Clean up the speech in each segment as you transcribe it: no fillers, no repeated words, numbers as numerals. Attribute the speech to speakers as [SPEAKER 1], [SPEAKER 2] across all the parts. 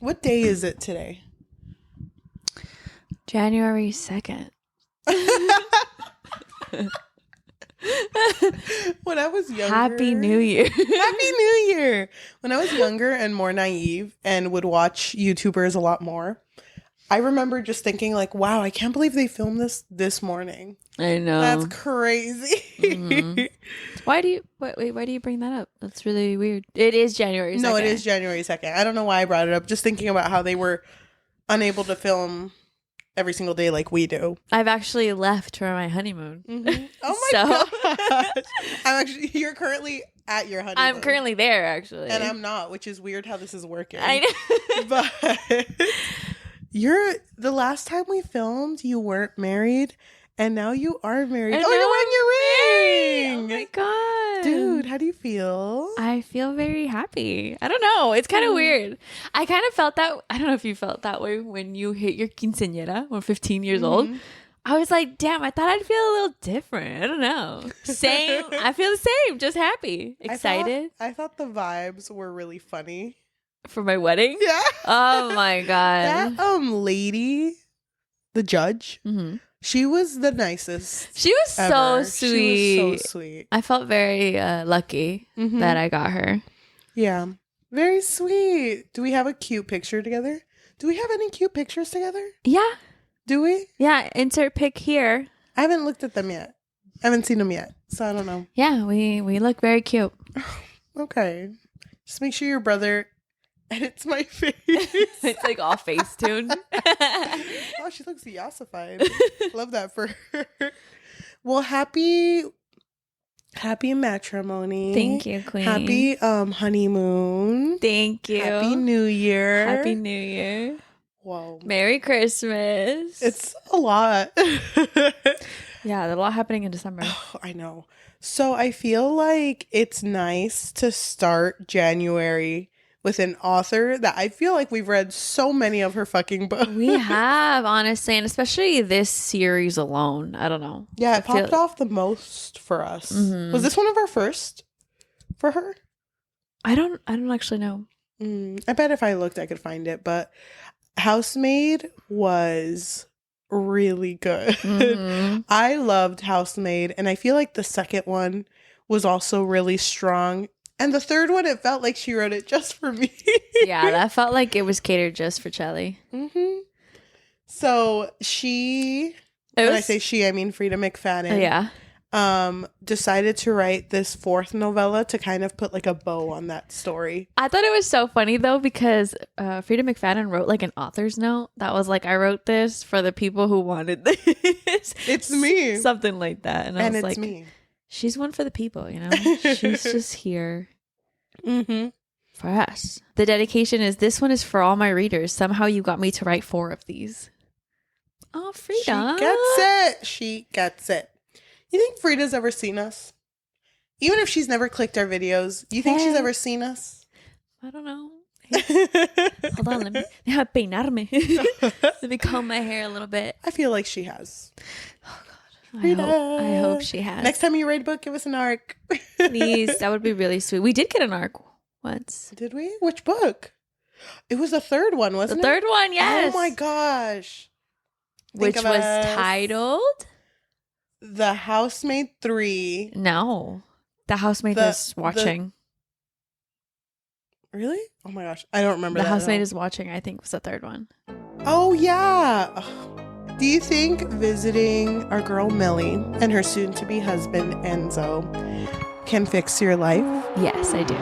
[SPEAKER 1] What day is it today?
[SPEAKER 2] January 2nd.
[SPEAKER 1] When I was younger.
[SPEAKER 2] Happy New Year.
[SPEAKER 1] Happy New Year. When I was younger and more naive and would watch YouTubers a lot more, I remember just thinking like, wow, I can't believe they filmed this morning.
[SPEAKER 2] I know.
[SPEAKER 1] That's crazy.
[SPEAKER 2] Mm-hmm. Why do you bring that up? That's really weird. It is January 2nd.
[SPEAKER 1] No, it is January 2nd. I don't know why I brought it up. Just thinking about how they were unable to film every single day like we do.
[SPEAKER 2] I've actually left for my honeymoon.
[SPEAKER 1] Mm-hmm. Oh my gosh. You're currently at your honeymoon.
[SPEAKER 2] I'm currently there, actually.
[SPEAKER 1] And I'm not, which is weird how this is working.
[SPEAKER 2] I know.
[SPEAKER 1] But the last time we filmed, you weren't married. And now you are married.
[SPEAKER 2] And
[SPEAKER 1] you're wearing your ring.
[SPEAKER 2] Oh my God.
[SPEAKER 1] Dude, how do you feel?
[SPEAKER 2] I feel very happy. I don't know. It's kind of weird. I kind of felt that. I don't know if you felt that way when you hit your quinceañera or 15 years old. I was like, damn, I thought I'd feel a little different. I don't know. Same. I feel the same. Just happy. Excited.
[SPEAKER 1] I thought the vibes were really funny.
[SPEAKER 2] For my wedding?
[SPEAKER 1] Yeah.
[SPEAKER 2] Oh my God.
[SPEAKER 1] That lady, the judge, she was the nicest.
[SPEAKER 2] She was
[SPEAKER 1] ever.
[SPEAKER 2] so sweet.
[SPEAKER 1] She was so sweet.
[SPEAKER 2] I felt very lucky that I got her.
[SPEAKER 1] Yeah. Very sweet. Do we have a cute picture together? Do we have any cute pictures together?
[SPEAKER 2] Yeah.
[SPEAKER 1] Do we?
[SPEAKER 2] Yeah. Insert pic here.
[SPEAKER 1] I haven't looked at them yet. I haven't seen them yet. So I don't know.
[SPEAKER 2] Yeah. We look very cute.
[SPEAKER 1] Okay. Just make sure your brother edits my face.
[SPEAKER 2] It's like all Facetune.
[SPEAKER 1] Oh, she looks yassified. Love that for her. Well, happy matrimony.
[SPEAKER 2] Thank you, Queen.
[SPEAKER 1] Happy honeymoon.
[SPEAKER 2] Thank you.
[SPEAKER 1] Happy New Year.
[SPEAKER 2] Happy New Year.
[SPEAKER 1] Whoa.
[SPEAKER 2] Merry Christmas.
[SPEAKER 1] It's a lot.
[SPEAKER 2] Yeah, there's a lot happening in December.
[SPEAKER 1] Oh, I know. So I feel like it's nice to start January with an author that I feel like we've read so many of her fucking books.
[SPEAKER 2] We have, honestly, and especially this series alone. I don't know.
[SPEAKER 1] Yeah, it popped off the most for us. Was this one of our first for her?
[SPEAKER 2] I don't actually know.
[SPEAKER 1] I bet if I looked, I could find it. But Housemaid was really good. I loved Housemaid, and I feel like the second one was also really strong. And the third one, it felt like she wrote it just for me.
[SPEAKER 2] Yeah, that felt like it was catered just for Cheli.
[SPEAKER 1] So when I say she, I mean Freida McFadden.
[SPEAKER 2] Yeah.
[SPEAKER 1] Decided to write this fourth novella to kind of put like a bow on that story.
[SPEAKER 2] I thought it was so funny though because Freida McFadden wrote like an author's note that was like, I wrote this for the people who wanted this.
[SPEAKER 1] It's me.
[SPEAKER 2] Something like that. And I was
[SPEAKER 1] it's
[SPEAKER 2] like,
[SPEAKER 1] me.
[SPEAKER 2] She's one for the people, you know? She's just here for us. The dedication is, this one is for all my readers. Somehow you got me to write 4 of these. Oh, Freida.
[SPEAKER 1] She gets it. You think Frida's ever seen us? Even if she's never clicked our videos, you think she's ever seen us?
[SPEAKER 2] I don't know. Hold on, let me peinarme. Let me comb my hair a little bit.
[SPEAKER 1] I feel like she has.
[SPEAKER 2] Oh God, I hope she has.
[SPEAKER 1] Next time you read a book, give us an arc.
[SPEAKER 2] Please, that would be really sweet. We did get an arc once.
[SPEAKER 1] Did we? Which book? It was the third one, wasn't it?
[SPEAKER 2] The third one, yes.
[SPEAKER 1] Oh my gosh.
[SPEAKER 2] Which was titled?
[SPEAKER 1] The Housemaid 3.
[SPEAKER 2] No. The Housemaid is watching.
[SPEAKER 1] Really? Oh my gosh. I don't remember
[SPEAKER 2] The Housemaid is watching, I think, was the third one.
[SPEAKER 1] Oh, yeah. Ugh. Do you think visiting our girl Millie and her soon-to-be husband Enzo can fix your life?
[SPEAKER 2] Yes, I do.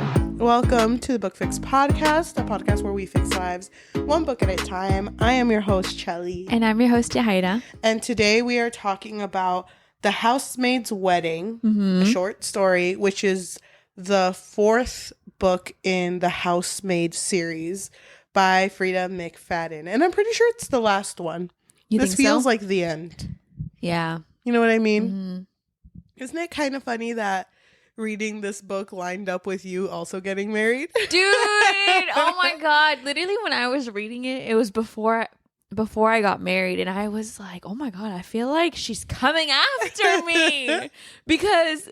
[SPEAKER 1] Welcome to the Book Fix Podcast, a podcast where we fix lives one book at a time. I am your host, Cheli.
[SPEAKER 2] And I'm your host, Yajaira.
[SPEAKER 1] And today we are talking about The Housemaid's Wedding, a short story, which is the 4th book in the Housemaid series by Freida McFadden. And I'm pretty sure it's the last one. This feels like the end.
[SPEAKER 2] Yeah.
[SPEAKER 1] You know what I mean? Isn't it kind of funny that reading this book lined up with you also getting married?
[SPEAKER 2] Dude, oh my God. Literally when I was reading it, it was before I got married, and I was like, oh my God, I feel like she's coming after me. Because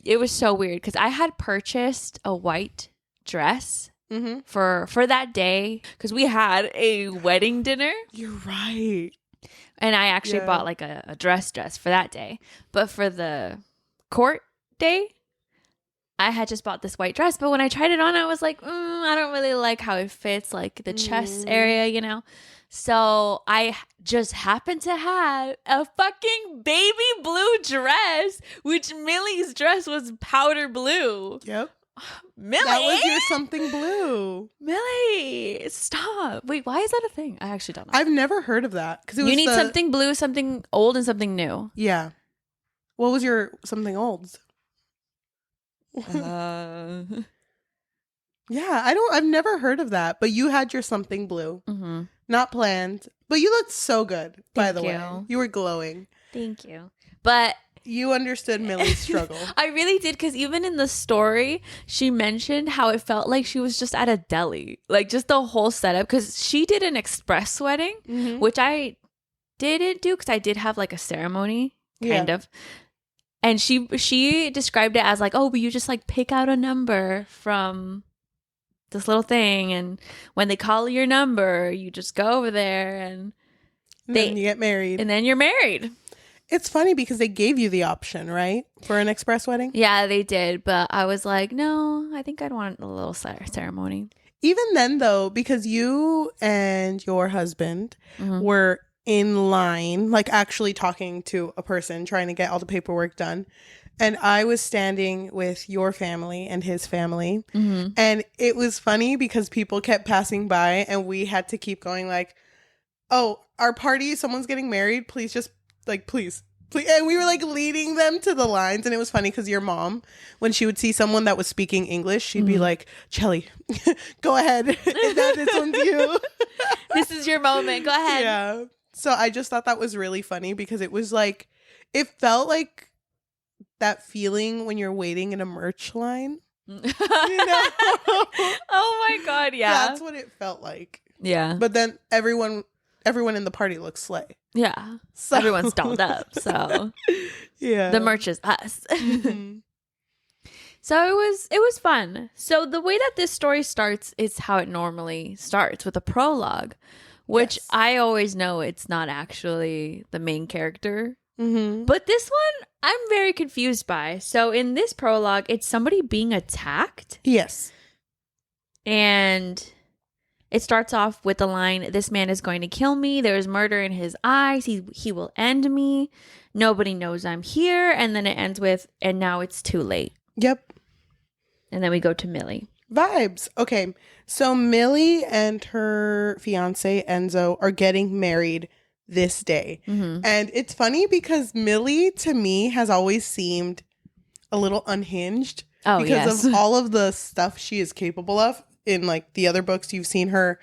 [SPEAKER 2] it was so weird, because I had purchased a white dress
[SPEAKER 1] Mm-hmm.
[SPEAKER 2] for that day, because we had a wedding dinner.
[SPEAKER 1] You're right.
[SPEAKER 2] And I actually bought like a dress for that day. But for the court day, I had just bought this white dress. But when I tried it on, I was like, I don't really like how it fits, like the chest area, you know? So I just happened to have a fucking baby blue dress, which Millie's dress was powder blue.
[SPEAKER 1] Yep.
[SPEAKER 2] Millie!
[SPEAKER 1] That was your something blue.
[SPEAKER 2] Millie, stop. Wait, why is that a thing? I actually don't know.
[SPEAKER 1] I've never heard of that. Because
[SPEAKER 2] You need something blue, something old, and something new.
[SPEAKER 1] Yeah. What was your something old? Yeah, I've never heard of that. But you had your something blue.
[SPEAKER 2] Mm-hmm.
[SPEAKER 1] Not planned. But you looked so good, by the way.
[SPEAKER 2] you.
[SPEAKER 1] You were glowing.
[SPEAKER 2] Thank you. But
[SPEAKER 1] you understood Millie's struggle.
[SPEAKER 2] I really did, because even in the story, she mentioned how it felt like she was just at a deli. Like, just the whole setup. Because she did an express wedding, which I didn't do, because I did have like a ceremony, kind of. And she described it as like, oh, but you just like pick out a number from this little thing, and when they call your number, you just go over there and
[SPEAKER 1] then you get married.
[SPEAKER 2] And then you're married.
[SPEAKER 1] It's funny because they gave you the option, right? For an express wedding?
[SPEAKER 2] Yeah, they did. But I was like, no, I think I'd want a little ceremony.
[SPEAKER 1] Even then, though, because you and your husband were in line, like actually talking to a person, trying to get all the paperwork done. And I was standing with your family and his family. And it was funny because people kept passing by and we had to keep going like, oh, our party, someone's getting married. Please just like, please. And we were like leading them to the lines. And it was funny because your mom, when she would see someone that was speaking English, she'd be like, Cheli, go ahead. This one's you.
[SPEAKER 2] This is your moment. Go ahead.
[SPEAKER 1] Yeah. So I just thought that was really funny because it was like, it felt like that feeling when you're waiting in a merch line. You know?
[SPEAKER 2] Oh my God. Yeah.
[SPEAKER 1] That's what it felt like.
[SPEAKER 2] Yeah.
[SPEAKER 1] But then everyone in the party looks slay.
[SPEAKER 2] Yeah.
[SPEAKER 1] So.
[SPEAKER 2] Everyone's dolled up. So
[SPEAKER 1] yeah.
[SPEAKER 2] the merch is us. So it was fun. So the way that this story starts is how it normally starts, with a prologue, which I always know it's not actually the main character. But this one I'm very confused by. So in this prologue, it's somebody being attacked.
[SPEAKER 1] Yes.
[SPEAKER 2] And it starts off with the line, "This man is going to kill me. There is murder in his eyes. He will end me. Nobody knows I'm here." And then it ends with, "And now it's too late."
[SPEAKER 1] Yep.
[SPEAKER 2] And then we go to Millie.
[SPEAKER 1] Vibes. Okay. So Millie and her fiance Enzo are getting married this day. And it's funny because Millie to me has always seemed a little unhinged because of all of the stuff she is capable of. In like the other books, you've seen her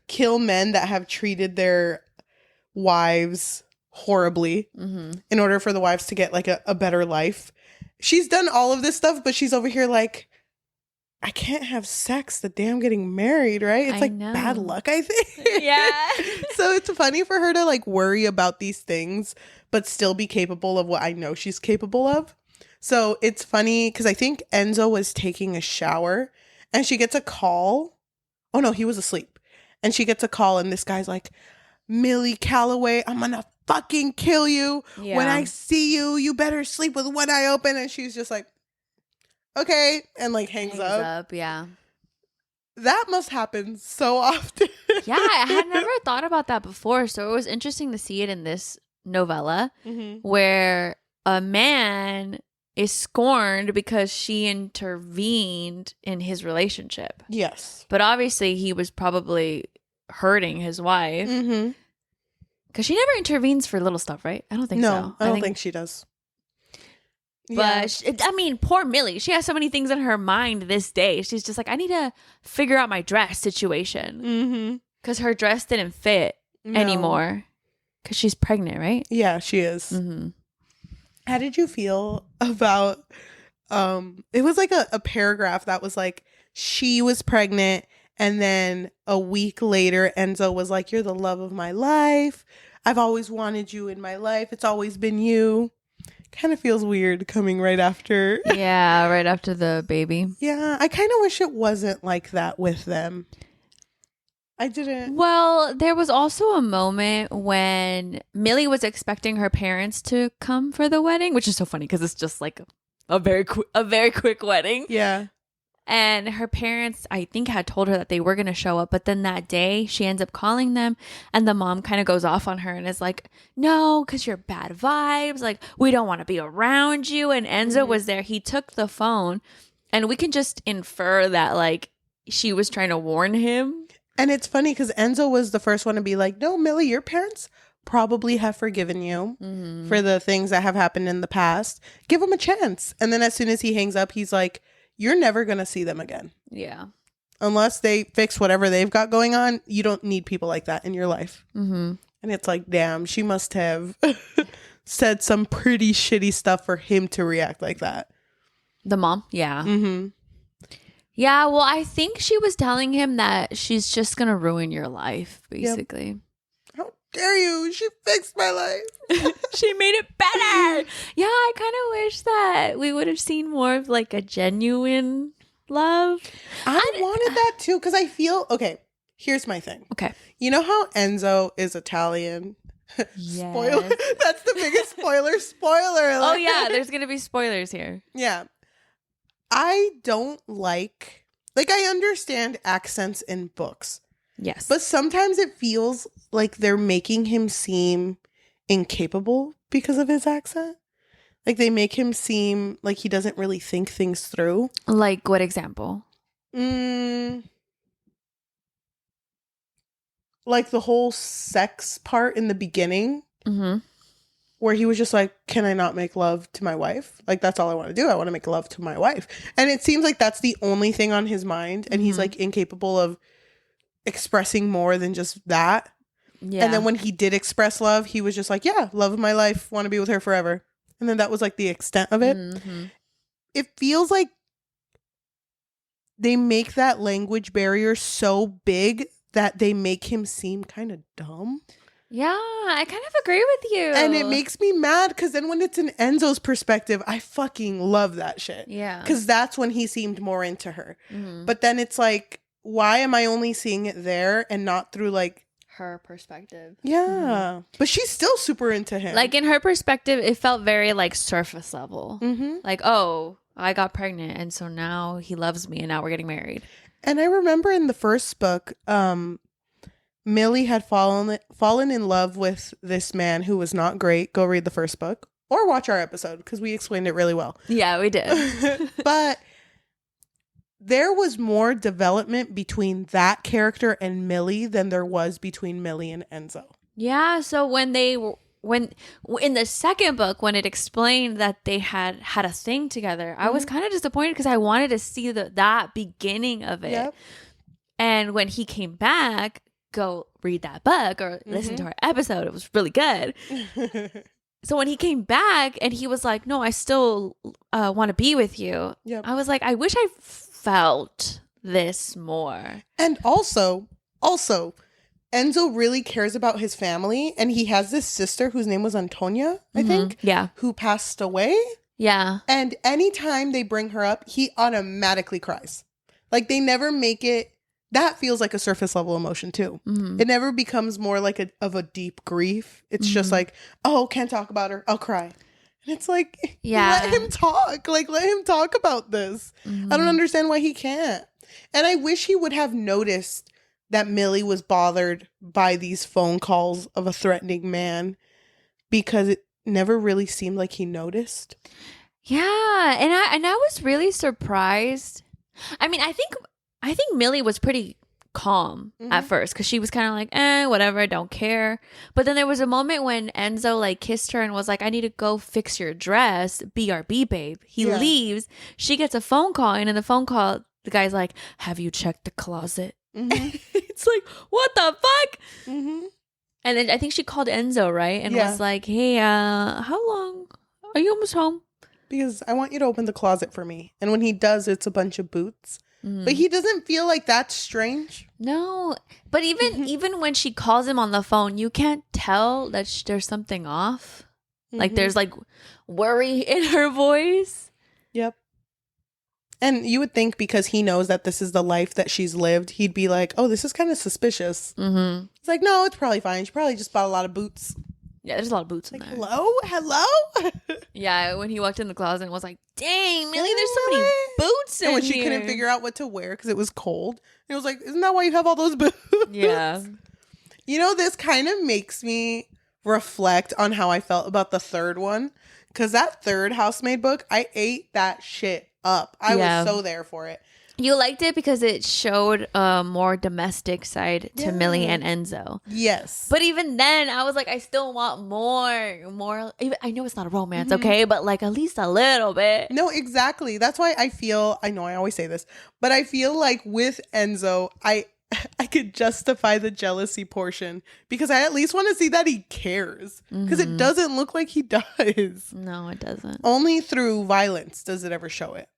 [SPEAKER 1] kill men that have treated their wives horribly in order for the wives to get like a better life. She's done all of this stuff, but she's over here like, I can't have sex the day I'm getting married, right? It's like bad luck, I think.
[SPEAKER 2] Yeah.
[SPEAKER 1] So it's funny for her to like worry about these things, but still be capable of what I know she's capable of. So it's funny because I think Enzo was taking a shower and she gets a call. Oh no, he was asleep. And she gets a call and this guy's like, "Millie Calloway, I'm gonna fucking kill you. Yeah. When I see you, you better sleep with one eye open." And she's just like, okay, and like hangs up.
[SPEAKER 2] Yeah.
[SPEAKER 1] That must happen so often.
[SPEAKER 2] Yeah, I had never thought about that before. So it was interesting to see it in this novella where a man is scorned because she intervened in his relationship.
[SPEAKER 1] Yes.
[SPEAKER 2] But obviously he was probably hurting his wife. Because she never intervenes for little stuff, right? I don't think so.
[SPEAKER 1] No, I don't think she does.
[SPEAKER 2] But I mean, poor Millie. She has so many things in her mind this day. She's just like, I need to figure out my dress situation. Because her dress didn't fit anymore. Because she's pregnant, right?
[SPEAKER 1] Yeah, she is. How did you feel about, it was like a paragraph that was like, she was pregnant. And then a week later, Enzo was like, "You're the love of my life. I've always wanted you in my life. It's always been you." kind of feels weird coming right after.
[SPEAKER 2] Yeah, right after the baby.
[SPEAKER 1] Yeah, I kind of wish it wasn't like that with them. I didn't.
[SPEAKER 2] Well, there was also a moment when Millie was expecting her parents to come for the wedding, which is so funny because it's just like a very quick wedding.
[SPEAKER 1] Yeah.
[SPEAKER 2] And her parents, I think, had told her that they were going to show up. But then that day, she ends up calling them. And the mom kind of goes off on her and is like, no, because you're bad vibes. Like, we don't want to be around you. And Enzo was there. He took the phone. And we can just infer that, like, she was trying to warn him.
[SPEAKER 1] And it's funny because Enzo was the first one to be like, no, Millie, your parents probably have forgiven you for the things that have happened in the past. Give them a chance. And then as soon as he hangs up, he's like, you're never going to see them again.
[SPEAKER 2] Yeah.
[SPEAKER 1] Unless they fix whatever they've got going on, you don't need people like that in your life.
[SPEAKER 2] Mm-hmm.
[SPEAKER 1] And it's like, damn, she must have said some pretty shitty stuff for him to react like that.
[SPEAKER 2] The mom? Yeah.
[SPEAKER 1] Mm-hmm.
[SPEAKER 2] Yeah, well, I think she was telling him that she's just going to ruin your life, basically.
[SPEAKER 1] Yep. How dare you? She fixed my life.
[SPEAKER 2] She made it better. Yeah, I kind of wish that we would have seen more of like a genuine love.
[SPEAKER 1] I wanted that too because I feel, okay, here's my thing.
[SPEAKER 2] Okay.
[SPEAKER 1] You know how Enzo is Italian?
[SPEAKER 2] Yes.
[SPEAKER 1] Spoiler. That's the biggest spoiler. Spoiler alert.
[SPEAKER 2] Oh, yeah, there's going to be spoilers here.
[SPEAKER 1] Yeah. I don't like I understand accents in books.
[SPEAKER 2] Yes.
[SPEAKER 1] But sometimes it feels like they're making him seem incapable because of his accent. Like they make him seem like he doesn't really think things through.
[SPEAKER 2] Like what example?
[SPEAKER 1] Like the whole sex part in the beginning.
[SPEAKER 2] Mm-hmm.
[SPEAKER 1] Where he was just like, can I not make love to my wife? Like, that's all I want to do. I want to make love to my wife. And it seems like that's the only thing on his mind. And he's like incapable of expressing more than just that. Yeah. And then when he did express love, he was just like, yeah, love of my life. Want to be with her forever. And then that was like the extent of it. Mm-hmm. It feels like they make that language barrier so big that they make him seem kind of dumb.
[SPEAKER 2] Yeah, I kind of agree with you.
[SPEAKER 1] And it makes me mad because then when it's in Enzo's perspective, I fucking love that shit.
[SPEAKER 2] Yeah.
[SPEAKER 1] Because that's when he seemed more into her. Mm-hmm. But then it's like, why am I only seeing it there and not through like
[SPEAKER 2] her perspective?
[SPEAKER 1] Yeah. Mm-hmm. But she's still super into him.
[SPEAKER 2] Like in her perspective, it felt very like surface level. Mm-hmm. Like, oh, I got pregnant and so now he loves me and now we're getting married.
[SPEAKER 1] And I remember in the first book, Millie had fallen in love with this man who was not great. Go read the first book or watch our episode because we explained it really well.
[SPEAKER 2] Yeah, we did.
[SPEAKER 1] But there was more development between that character and Millie than there was between Millie and Enzo.
[SPEAKER 2] Yeah, so when in the second book, when it explained that they had a thing together, I was kind of disappointed because I wanted to see that beginning of it. Yep. And when he came back, go read that book or listen to our episode. It was really good. So when he came back and he was like, no, I still want to be with you. Yep. I was like, I wish I felt this more.
[SPEAKER 1] And also, Enzo really cares about his family. And he has this sister whose name was Antonia, I think.
[SPEAKER 2] Yeah.
[SPEAKER 1] Who passed away.
[SPEAKER 2] Yeah.
[SPEAKER 1] And anytime they bring her up, he automatically cries. Like they never make it. That feels like a surface level emotion too. Mm-hmm. It never becomes more like a deep grief. It's just like, oh, can't talk about her. I'll cry. And it's like, let him talk. Like, let him talk about this. I don't understand why he can't. And I wish he would have noticed that Millie was bothered by these phone calls of a threatening man because it never really seemed like he noticed.
[SPEAKER 2] Yeah. And I was really surprised. I mean, I think Millie was pretty calm at first because she was kind of like, whatever, I don't care. But then there was a moment when Enzo like kissed her and was like, I need to go fix your dress. BRB, babe. He leaves. She gets a phone call. And in the phone call, the guy's like, have you checked the closet? It's like, what the fuck? And then I think she called Enzo, right? And was like, hey, how long? Are you almost home?
[SPEAKER 1] Because I want you to open the closet for me. And when he does, it's a bunch of boots. But he doesn't feel like that's strange.
[SPEAKER 2] No. But even when she calls him on the phone, you can't tell that there's something off. Like there's like worry in her voice.
[SPEAKER 1] Yep. And you would think because he knows that this is the life that she's lived, he'd be like, oh, this is kind of suspicious. It's like, no, it's probably fine. She probably just bought a lot of boots.
[SPEAKER 2] Yeah, there's a lot of boots in
[SPEAKER 1] like,
[SPEAKER 2] there.
[SPEAKER 1] Hello?
[SPEAKER 2] Yeah, when he walked in the closet and was like, dang, Millie, there's so many boots in here.
[SPEAKER 1] And when she couldn't figure out what to wear because it was cold. And it was like, isn't that why you have all those boots?
[SPEAKER 2] Yeah.
[SPEAKER 1] You know, this kind of makes me reflect on how I felt about the third one. Because that third Housemaid book, I ate that shit up. I was so there for it.
[SPEAKER 2] You liked it because it showed a more domestic side to Millie and Enzo.
[SPEAKER 1] Yes.
[SPEAKER 2] But even then, I was like, I still want more. Even, I know it's not a romance, okay? But like at least a little bit.
[SPEAKER 1] No, exactly. That's why I know I always say this, but I feel like with Enzo, I could justify the jealousy portion because I at least want to see that he cares because it doesn't look like he does.
[SPEAKER 2] No, it doesn't.
[SPEAKER 1] Only through violence does it ever show it.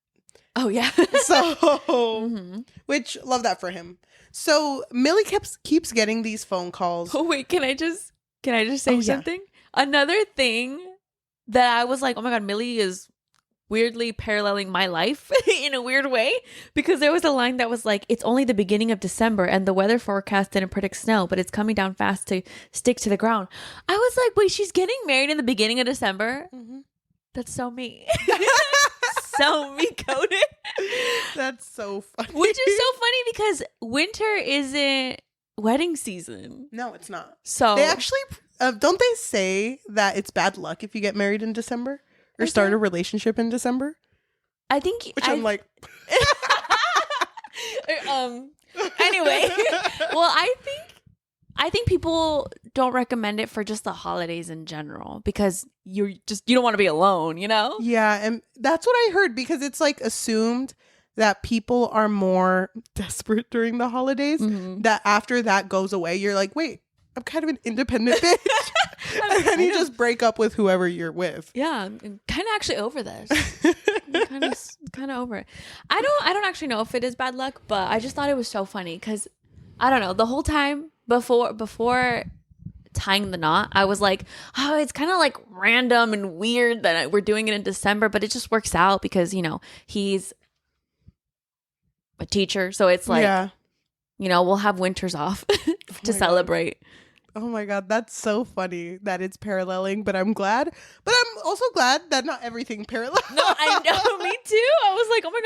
[SPEAKER 2] Oh, yeah.
[SPEAKER 1] So, which love that for him. So Millie keeps getting these phone calls.
[SPEAKER 2] Oh, wait, can I just say something? Yeah. Another thing that I was like, oh my God, Millie is weirdly paralleling my life in a weird way, because there was a line that was like, it's only the beginning of December and the weather forecast didn't predict snow, but it's coming down fast to stick to the ground. I was like, wait, she's getting married in the beginning of December? That's so me. So me coded.
[SPEAKER 1] That's so funny.
[SPEAKER 2] Which is so funny because winter isn't wedding season.
[SPEAKER 1] No, it's not.
[SPEAKER 2] So
[SPEAKER 1] they actually don't they say that it's bad luck if you get married in December or start a relationship in December?
[SPEAKER 2] I think
[SPEAKER 1] I'm like
[SPEAKER 2] anyway. Well, I think people don't recommend it for just the holidays in general because you don't want to be alone, you know?
[SPEAKER 1] Yeah, and that's what I heard because it's like assumed that people are more desperate during the holidays, that after that goes away, you're like, wait, I'm kind of an independent bitch. And then you just break up with whoever you're with.
[SPEAKER 2] Yeah, I'm kind of actually over this. kind of over it. I don't actually know if it is bad luck, but I just thought it was so funny because I don't know, the whole time before tying the knot, I was like, oh, it's kind of like random and weird that we're doing it in December, but it just works out because, you know, he's a teacher. So it's like, you know, we'll have winters off to celebrate.
[SPEAKER 1] Oh my God, that's so funny that it's paralleling, but I'm glad. But I'm also glad that not everything parallels.
[SPEAKER 2] No, I know, me too. I was like, oh my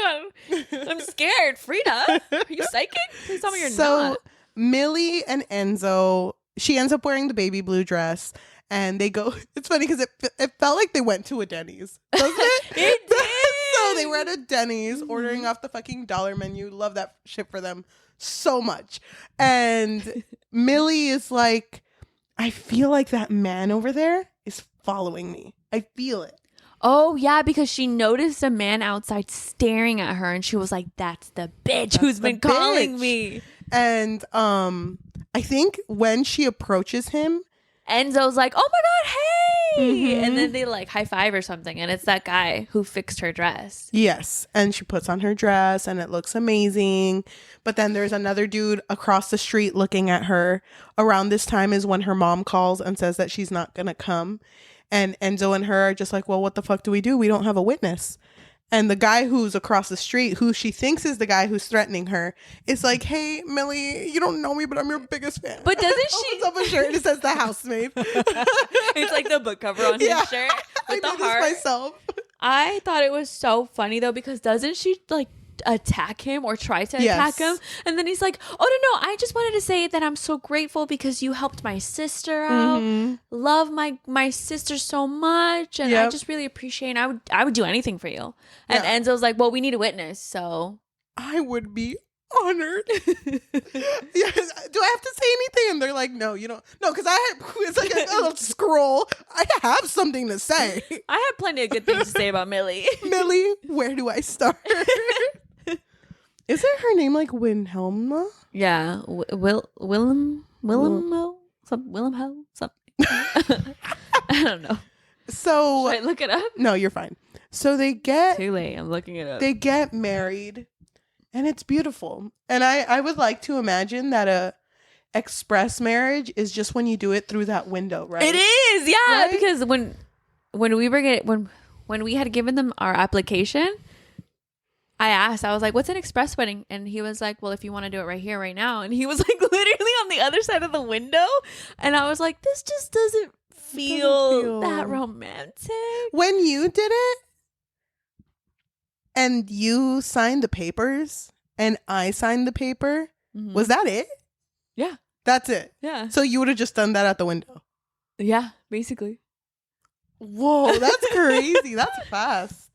[SPEAKER 2] God, I'm scared. Freida, are you psychic? Please tell me you're not.
[SPEAKER 1] Millie and Enzo, she ends up wearing the baby blue dress and they go, it's funny because it felt like they went to a Denny's, doesn't it?
[SPEAKER 2] It did.
[SPEAKER 1] So they were at a Denny's ordering off the fucking dollar menu. Love that shit for them so much. And Millie is like, I feel like that man over there is following me. I feel it.
[SPEAKER 2] Oh, yeah, because she noticed a man outside staring at her and she was like, that's the bitch who's been calling me.
[SPEAKER 1] And I think when she approaches him,
[SPEAKER 2] Enzo's like, oh my God, hey. And then they like high five or something. And it's that guy who fixed her dress.
[SPEAKER 1] Yes. And she puts on her dress and it looks amazing. But then there's another dude across the street looking at her. Around this time is when her mom calls and says that she's not going to come. And Enzo and her are just like, well, what the fuck do? We don't have a witness. And the guy who's across the street, who she thinks is the guy who's threatening her, is like, hey, Millie, you don't know me, but I'm your biggest fan.
[SPEAKER 2] But doesn't she?
[SPEAKER 1] Opens up a shirt and it says The Housemaid.
[SPEAKER 2] It's like the book cover on his shirt with the heart.
[SPEAKER 1] Myself.
[SPEAKER 2] I thought it was so funny, though, because doesn't she, like, attack him or try to attack him? And then he's like, oh, no, I just wanted to say that I'm so grateful because you helped my sister out. Love my sister so much. And I just really appreciate it. I would do anything for you. And Enzo's like, well, we need a witness, so
[SPEAKER 1] I would be honored. Yes. Do I have to say anything? And they're like, no, you don't. No, because it's like a little scroll. I have something to say.
[SPEAKER 2] I have plenty of good things to say about Millie.
[SPEAKER 1] Millie, where do I start? Isn't her name like Wilhelma?
[SPEAKER 2] Yeah, Willem Ho? Something. I don't know.
[SPEAKER 1] So
[SPEAKER 2] should I look it up?
[SPEAKER 1] No, you're fine. So they get
[SPEAKER 2] too late. I'm looking it up.
[SPEAKER 1] They get married, and it's beautiful. And I would like to imagine that a express marriage is just when you do it through that window, right?
[SPEAKER 2] It is, yeah.
[SPEAKER 1] Right?
[SPEAKER 2] Because when when we had given them our application, I was like, what's an express wedding? And he was like, well, if you want to do it right here, right now. And he was like literally on the other side of the window. And I was like, this just doesn't feel that romantic.
[SPEAKER 1] When you did it and you signed the papers and I signed the paper, was that it?
[SPEAKER 2] Yeah.
[SPEAKER 1] That's it?
[SPEAKER 2] Yeah.
[SPEAKER 1] So you would have just done that at the window?
[SPEAKER 2] Yeah, basically.
[SPEAKER 1] Whoa, that's crazy. That's fast.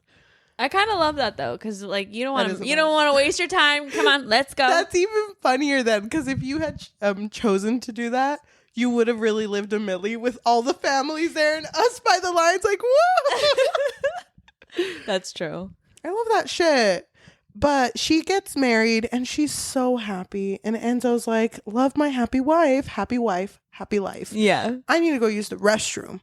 [SPEAKER 2] I kind of love that though, because like you don't want to waste your time. Come on, let's go.
[SPEAKER 1] That's even funnier then, because if you had chosen to do that, you would have really lived a Millie with all the families there and us by the lines, like whoa.
[SPEAKER 2] That's true.
[SPEAKER 1] I love that shit. But she gets married and she's so happy, and Enzo's like, "Love my happy wife, happy life."
[SPEAKER 2] Yeah.
[SPEAKER 1] I need to go use the restroom,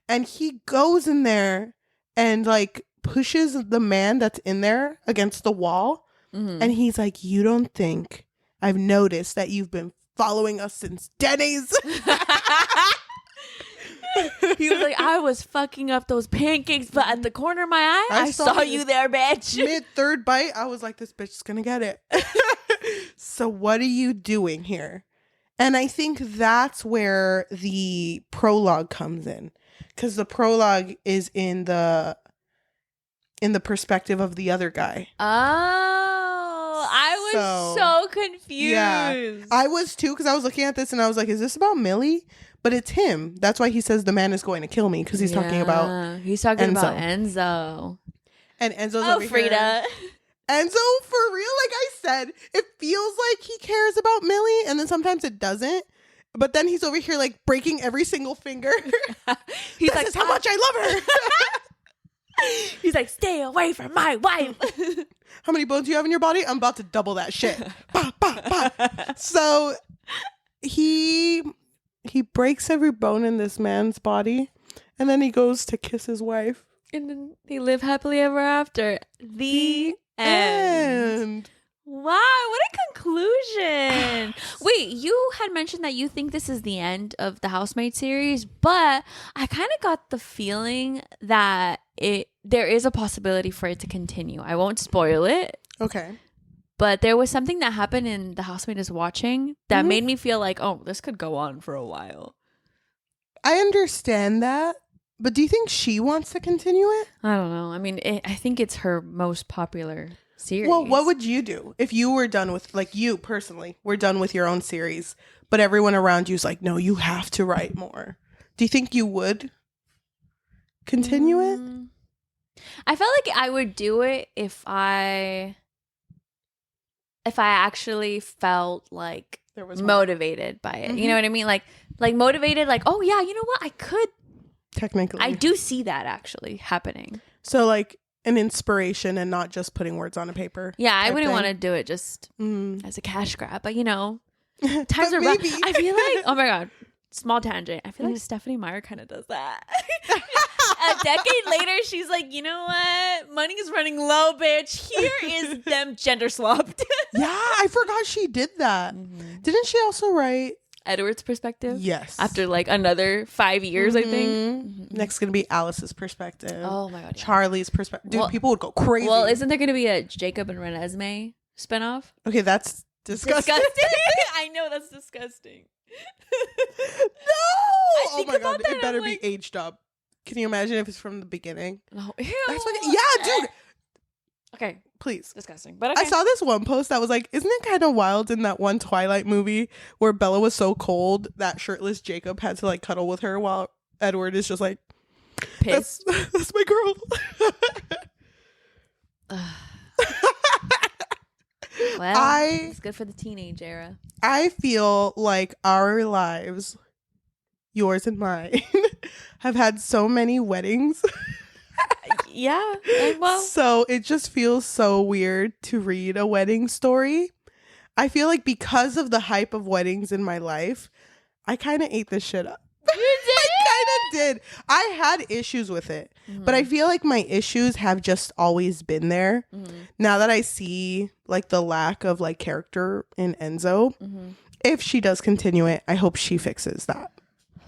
[SPEAKER 1] and he goes in there and like pushes the man that's in there against the wall. And he's like, you don't think I've noticed that you've been following us since Denny's?
[SPEAKER 2] He was like, I was fucking up those pancakes, but at the corner of my eye, I saw you there, bitch.
[SPEAKER 1] Mid third bite, I was like, this bitch is gonna get it. So what are you doing here? And I think that's where the prologue comes in, because the prologue is in the perspective of the other guy.
[SPEAKER 2] Oh, I was so confused.
[SPEAKER 1] Yeah, I was too, because I was looking at this and I was like, is this about Millie? But it's him. That's why he says the man is going to kill me, because he's talking about
[SPEAKER 2] Enzo.
[SPEAKER 1] And Enzo's over
[SPEAKER 2] Freida.
[SPEAKER 1] here. Enzo, for real, like I said, it feels like he cares about Millie, and then sometimes it doesn't. But then he's over here like breaking every single finger.
[SPEAKER 2] He's
[SPEAKER 1] this
[SPEAKER 2] like,
[SPEAKER 1] is how much I love her.
[SPEAKER 2] He's like, stay away from my wife.
[SPEAKER 1] How many bones do you have in your body? I'm about to double that shit. Bah, bah, bah. So he breaks every bone in this man's body, and then he goes to kiss his wife.
[SPEAKER 2] And then they live happily ever after. The end. Wow, what a conclusion. Wait, you had mentioned that you think this is the end of the Housemaid series, but I kind of got the feeling that there is a possibility for it to continue. I won't spoil it.
[SPEAKER 1] Okay.
[SPEAKER 2] But there was something that happened in The Housemaid is Watching that made me feel like, oh, this could go on for a while.
[SPEAKER 1] I understand that, but do you think she wants to continue it?
[SPEAKER 2] I don't know. I mean, I think it's her most popular series.
[SPEAKER 1] Well, what would you do if you were done with, like you personally, were done with your own series, but everyone around you is like, no, you have to write more? Do you think you would continue it?
[SPEAKER 2] I felt like I would do it if I actually felt like
[SPEAKER 1] There was
[SPEAKER 2] motivated by it. You know what I mean? Like motivated, like, oh yeah, you know what? I could.
[SPEAKER 1] Technically.
[SPEAKER 2] I do see that actually happening.
[SPEAKER 1] So like an inspiration and not just putting words on a paper.
[SPEAKER 2] Yeah, I wouldn't want to do it just as a cash grab, but you know, times are rough. I feel like, oh my God, small tangent. I feel like Stephanie Meyer kind of does that. A decade later, she's like, you know what? Money is running low, bitch. Here is them gender swapped.
[SPEAKER 1] Yeah, I forgot she did that. Didn't she also write
[SPEAKER 2] Edward's perspective?
[SPEAKER 1] Yes.
[SPEAKER 2] After like another 5 years, I think.
[SPEAKER 1] Next gonna be Alice's perspective.
[SPEAKER 2] Oh my God. Yeah.
[SPEAKER 1] Charlie's perspective. Dude, people would go crazy.
[SPEAKER 2] Well, isn't there gonna be a Jacob and Renesmee spinoff?
[SPEAKER 1] Okay, that's disgusting.
[SPEAKER 2] I know, that's disgusting.
[SPEAKER 1] No! Oh my God, it better be aged up. Can you imagine if it's from the beginning?
[SPEAKER 2] Oh,
[SPEAKER 1] yeah, dude.
[SPEAKER 2] Okay,
[SPEAKER 1] please.
[SPEAKER 2] Disgusting. But okay.
[SPEAKER 1] I saw this one post that was like, isn't it kind of wild in that one Twilight movie where Bella was so cold that shirtless Jacob had to like cuddle with her while Edward is just like,
[SPEAKER 2] pissed.
[SPEAKER 1] That's my girl.
[SPEAKER 2] Well, it's good for the teenage era.
[SPEAKER 1] I feel like our lives, yours and mine, have had so many weddings.
[SPEAKER 2] Yeah. Well,
[SPEAKER 1] so it just feels so weird to read a wedding story. I feel like because of the hype of weddings in my life, I kind of ate this shit up.
[SPEAKER 2] You did?
[SPEAKER 1] I kind of did. I had issues with it, but I feel like my issues have just always been there. Now that I see like the lack of like character in Enzo, if she does continue it, I hope she fixes that.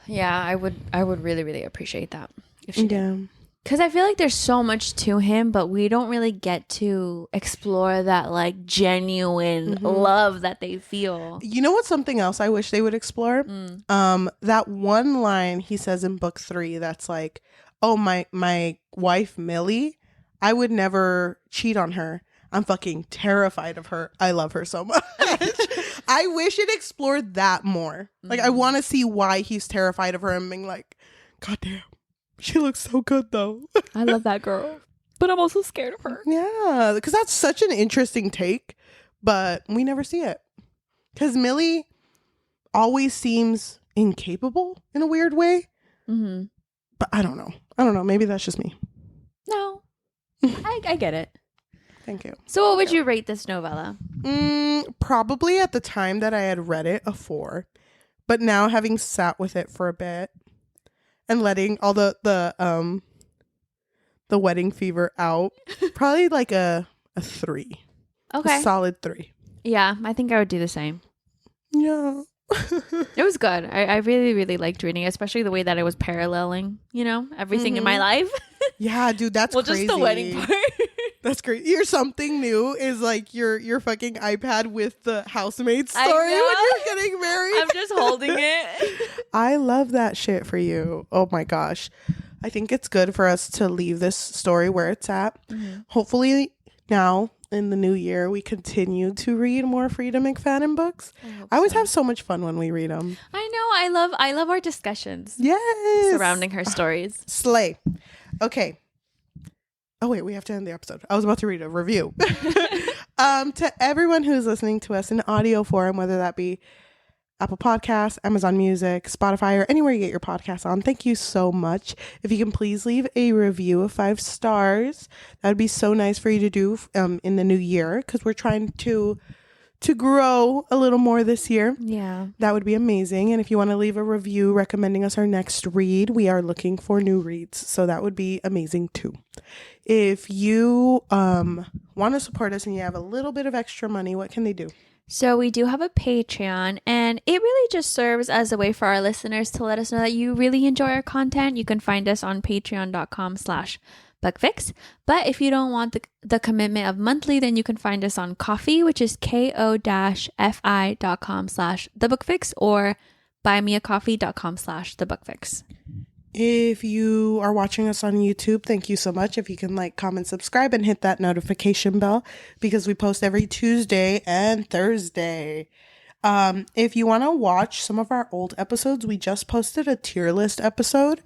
[SPEAKER 2] Yeah, I would really, really appreciate that if she did. Because I feel like there's so much to him, but we don't really get to explore that like genuine love that they feel.
[SPEAKER 1] You know what's something else I wish they would explore? That one line he says in book 3 that's like, oh, my wife Millie, I would never cheat on her. I'm fucking terrified of her. I love her so much. I wish it explored that more. Like, I want to see why he's terrified of her and being like, God damn, she looks so good though.
[SPEAKER 2] I love that girl, but I'm also scared of her.
[SPEAKER 1] Yeah, because that's such an interesting take, but we never see it. Because Millie always seems incapable in a weird way. But I don't know. Maybe that's just me.
[SPEAKER 2] No, I get it.
[SPEAKER 1] Thank you.
[SPEAKER 2] So what would you rate this novella?
[SPEAKER 1] Probably at the time that I had read it, a 4. But now having sat with it for a bit and letting all the wedding fever out, probably like a 3.
[SPEAKER 2] Okay.
[SPEAKER 1] A solid 3.
[SPEAKER 2] Yeah, I think I would do the same.
[SPEAKER 1] Yeah.
[SPEAKER 2] It was good. I really, really liked reading it, especially the way that it was paralleling, everything in my life.
[SPEAKER 1] Yeah, dude, that's crazy.
[SPEAKER 2] Just the wedding part.
[SPEAKER 1] That's great. Your something new is like your fucking iPad with the housemaid story when you're getting married.
[SPEAKER 2] I'm just holding it.
[SPEAKER 1] I love that shit for you. Oh my gosh. I think it's good for us to leave this story where it's at. Hopefully now in the new year we continue to read more Freida McFadden books. I always have so much fun when we read them.
[SPEAKER 2] I know. I love our discussions.
[SPEAKER 1] Yes.
[SPEAKER 2] Surrounding her stories.
[SPEAKER 1] Slay. Okay. Oh, wait, we have to end the episode. I was about to read a review. To everyone who's listening to us in audio form, whether that be Apple Podcasts, Amazon Music, Spotify, or anywhere you get your podcasts on, thank you so much. If you can please leave a review of 5 stars, that would be so nice for you to do in the new year, because we're trying to grow a little more this year.
[SPEAKER 2] Yeah. That
[SPEAKER 1] would be amazing. And if you want to leave a review recommending us our next read, we are looking for new reads. So that would be amazing too. If you want to support us and you have a little bit of extra money, what can they do?
[SPEAKER 2] So we do have a Patreon, and it really just serves as a way for our listeners to let us know that you really enjoy our content. You can find us on patreon.com/bookfix. But if you don't want the commitment of monthly, then you can find us on Ko-fi, which is ko-fi.com/thebookfix, or buymeacoffee.com/thebookfix.
[SPEAKER 1] If you are watching us on YouTube, thank you so much. If you can like, comment, subscribe, and hit that notification bell, because we post every Tuesday and Thursday. If you want to watch some of our old episodes, we just posted a tier list episode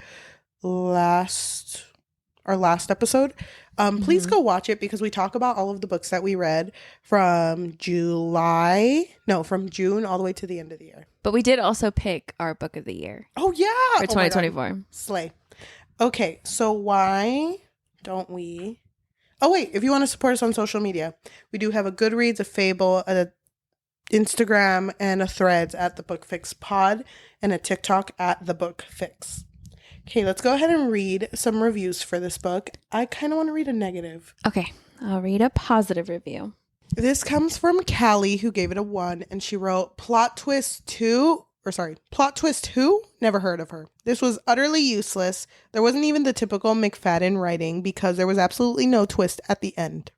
[SPEAKER 1] our last episode. Please go watch it, because we talk about all of the books that we read from June all the way to the end of the year.
[SPEAKER 2] But we did also pick our book of the year.
[SPEAKER 1] Oh yeah,
[SPEAKER 2] for 2024.
[SPEAKER 1] Slay. Okay, so why don't we? Oh wait, if you want to support us on social media, we do have a Goodreads, a Fable, a Instagram, and a Threads at the Book Fix Pod, and a TikTok at the Book Fix. Okay, let's go ahead and read some reviews for this book. I kind of want to read a negative.
[SPEAKER 2] Okay, I'll read a positive review.
[SPEAKER 1] This comes from Callie, who gave it a 1, and she wrote, Plot twist 2? Never heard of her. This was utterly useless. There wasn't even the typical McFadden writing, because there was absolutely no twist at the end.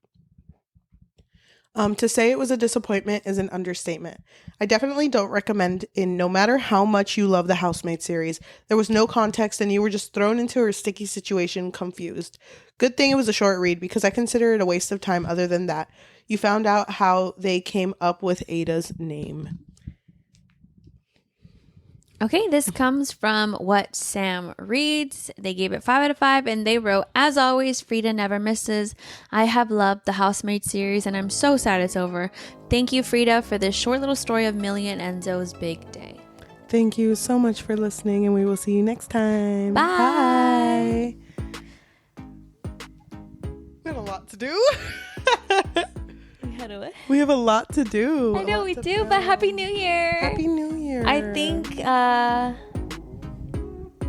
[SPEAKER 1] To say it was a disappointment is an understatement. I definitely don't recommend it, no matter how much you love the Housemaid series. There was no context and you were just thrown into a sticky situation, confused. Good thing it was a short read, because I consider it a waste of time other than that. You found out how they came up with Ada's name.
[SPEAKER 2] Okay, this comes from What Sam Reads. They gave it 5 out of 5, and they wrote, as always, Freida never misses. I have loved the Housemaid series, and I'm so sad it's over. Thank you, Freida, for this short little story of Millie and Enzo's big day.
[SPEAKER 1] Thank you so much for listening, and we will see you next time.
[SPEAKER 2] Bye.
[SPEAKER 1] We have a lot to do.
[SPEAKER 2] We
[SPEAKER 1] have a lot to do.
[SPEAKER 2] I know we do, but Happy New Year.
[SPEAKER 1] Happy New Year.
[SPEAKER 2] I think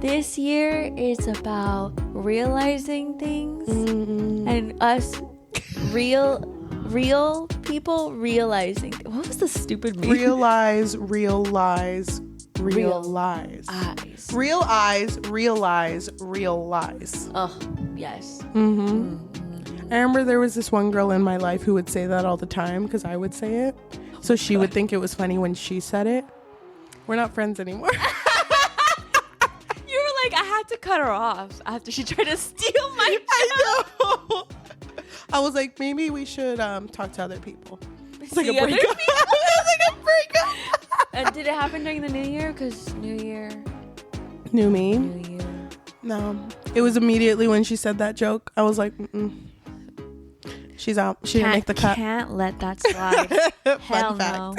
[SPEAKER 2] this year is about realizing things and us real people realizing. What was the stupid meme?
[SPEAKER 1] Realize, real lies. real lies.
[SPEAKER 2] Eyes.
[SPEAKER 1] Real eyes, real lies, real lies.
[SPEAKER 2] Oh, yes.
[SPEAKER 1] I remember there was this one girl in my life who would say that all the time because I would say it. So she would think it was funny when she said it. We're not friends anymore.
[SPEAKER 2] You were like, I had to cut her off after she tried to steal my joke.
[SPEAKER 1] I know. I was like, maybe we should talk to other people. It's like a
[SPEAKER 2] See other
[SPEAKER 1] breakup. It's like a breakup.
[SPEAKER 2] Did it happen during the New Year? Because New Year.
[SPEAKER 1] New me?
[SPEAKER 2] New Year.
[SPEAKER 1] No. It was immediately when she said that joke. I was like, she's out. She didn't make the cut.
[SPEAKER 2] Can't let that slide. Hell
[SPEAKER 1] Fun
[SPEAKER 2] no.